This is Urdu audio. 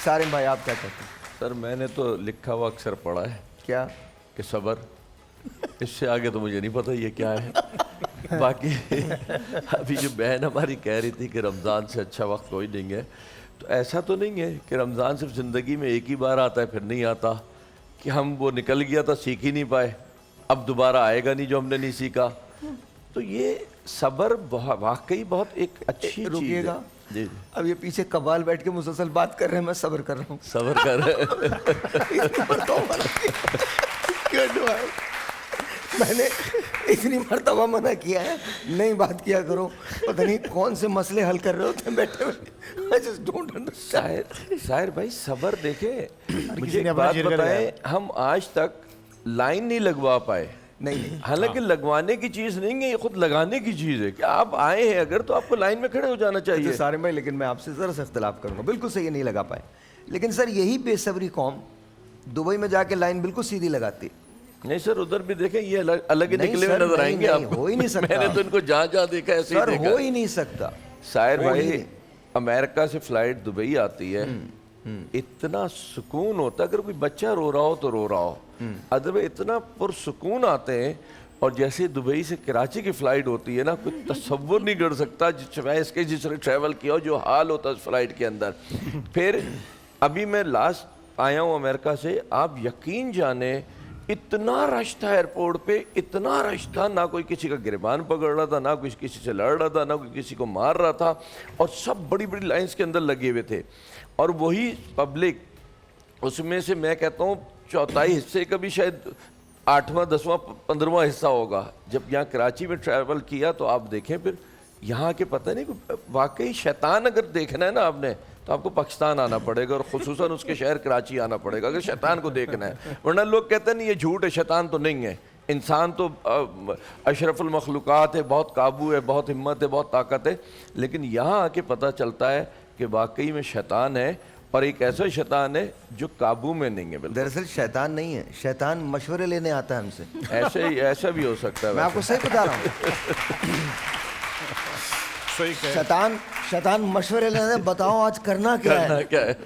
سارم بھائی آپ کیا کہتے ہیں؟ سر میں نے تو لکھا ہوا اکثر پڑھا ہے کیا کہ صبر، اس سے آگے تو مجھے نہیں پتہ یہ کیا ہے. باقی ابھی جو بہن ہماری کہہ رہی تھی کہ رمضان سے اچھا وقت کوئی نہیں ہے، تو ایسا تو نہیں ہے کہ رمضان صرف زندگی میں ایک ہی بار آتا ہے پھر نہیں آتا، کہ ہم وہ نکل گیا تھا سیکھ ہی نہیں پائے، اب دوبارہ آئے گا نہیں جو ہم نے نہیں سیکھا. تو یہ صبر واقعی بہت ایک اچھی چیز رکیے ہے. گا، جی اب یہ پیچھے قبال بیٹھ کے مسلسل بات کر رہے ہیں، میں صبر کر رہا ہوں. صبر کر میں نے اتنی مرتبہ منع کیا ہے نہیں بات کیا کرو، پتہ نہیں کون سے مسئلے حل کر رہے ہوتے ہیں بیٹھے بیٹھے. شاعر بھائی صبر دیکھیں، مجھے ایک بات بتائیں، ہم آج تک لائن نہیں لگوا پائے. نہیں حالانکہ لگوانے کی چیز نہیں ہے، یہ خود لگانے کی چیز ہے کہ آپ آئے ہیں اگر تو آپ کو لائن میں کھڑے ہو جانا چاہیے. سارے بھائی لیکن میں آپ سے ذرا سے اختلاف کروں گا، بالکل صحیح نہیں لگا پائے. لیکن سر یہی بے صبری قوم دبئی میں جا کے لائن بالکل سیدھی لگاتی. نہیں سر، ادھر بھی دیکھیں یہ الگ ہی نکلے ہوئے نظر آئیں گے آپ کو. ہو ہی نہیں سکتا. میں نے تو ان کو جہاں جہاں دیکھا ایسے ہی دیکھا. ہو ہی نہیں سکتا. شاعر بھائی امریکہ سے فلائٹ دبئی آتی ہے، اتنا سکون ہوتا ہے، اگر کوئی بچہ رو رہا ہو تو رو رہا ہو، ادھر اتنا پرسکون آتے ہیں. اور جیسے دبئی سے کراچی کی فلائٹ ہوتی ہے نا، کوئی تصور نہیں کر سکتا جس نے ٹریول کیا ہو جو حال ہوتا ہے اس فلائٹ کے اندر. پھر ابھی میں لاسٹ آیا ہوں امریکہ سے، آپ یقین جانیں اتنا رش تھا ایئرپورٹ پہ، اتنا رش تھا، نہ کوئی کسی کا گریبان پکڑ رہا تھا، نہ کوئی کسی سے لڑ رہا تھا، نہ کوئی کسی کو مار رہا تھا، اور سب بڑی بڑی لائنز کے اندر لگے ہوئے تھے. اور وہی پبلک، اس میں سے میں کہتا ہوں چوتھائی حصے کا بھی شاید 8واں 10واں 15واں حصہ ہوگا. جب یہاں کراچی میں ٹریول کیا تو آپ دیکھیں پھر یہاں کے پتہ نہیں، واقعی شیطان اگر دیکھنا ہے نا آپ نے تو آپ کو پاکستان آنا پڑے گا، اور خصوصاً اس کے شہر کراچی آنا پڑے گا اگر شیطان کو دیکھنا ہے. ورنہ لوگ کہتے ہیں نہیں یہ جھوٹ ہے، شیطان تو نہیں ہے، انسان تو اشرف المخلوقات ہے، بہت قابو ہے، بہت ہمت ہے، بہت طاقت ہے. لیکن یہاں آ کے پتہ چلتا ہے کہ واقعی میں شیطان ہے، اور ایک ایسا شیطان ہے جو قابو میں نہیں ہے. دراصل شیطان نہیں ہے، شیطان مشورے لینے آتا ہے ہم سے. ایسا بھی ہو سکتا ہے. میں آپ کو صحیح بتا رہا ہوں، شیطان مشورے لینے، بتاؤ آج کرنا کیا ہے.